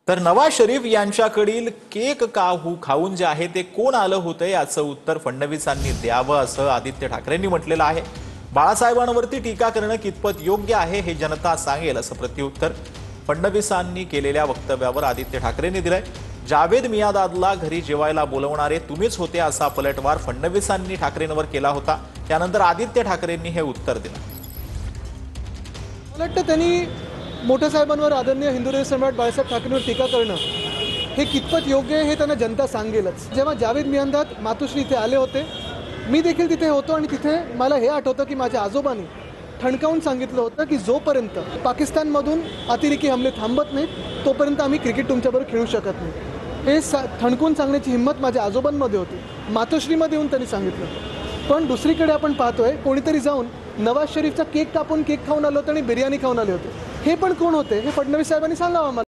तर नवाज शरीफ यांच्याकडील केक खाऊन जे आहे ते कोण आलं होतं याचं उत्तर फडणवीसांनी द्यावं असं आदित्य ठाकरेंनी म्हटलेलं आहे। बाळासाहेबांवरती टीका करणं कितपत योग्य आहे हे जनता सांगेल असं प्रत्युत्तर फडणवीसांनी केलेल्या वक्तव्यावर आदित्य ठाकरेंनी दिलंय। जावेद मियादादला घरी जेवायला बोलवणारे तुम्हीच होते असा पलटवार फडणवीसांनी ठाकरेंवर केला होता। त्यानंतर आदित्य ठाकरेंनी हे उत्तर दिलं। मला वाटतं त्यांनी मोठ्या साहेबांवर आदरणीय हिंदू सम्राट बाळासाहेब ठाकरेंवर टीका करणं हे कितपत योग्य आहे हे त्यांना जनता सांगेलच। जेव्हा जावेद मियांदाद मातोश्री इथे आले होते, मी देखील तिथे होतो आणि तिथे मला हे आठवतं की माझ्या आजोबांनी ठणकावून सांगितलं होतं की जोपर्यंत पाकिस्तानमधून अतिरेकी हमले थांबत नाहीत तोपर्यंत आम्ही क्रिकेट तुमच्याबरोबर खेळू शकत नाही। हे ठणकून सांगण्याची हिंमत माझ्या आजोबांमध्ये होती। मातोश्रीमध्ये येऊन त्यांनी सांगितलं। पण दुसरीकडे आपण पाहतोय कोणीतरी जाऊन नवाज शरीफचा केक कापून केक खाऊन आलं होतं आणि बिर्याणी खाऊन आले होते। हे पण कोण होते हे फडणवीस साहेबांनी सांगावं आम्हाला।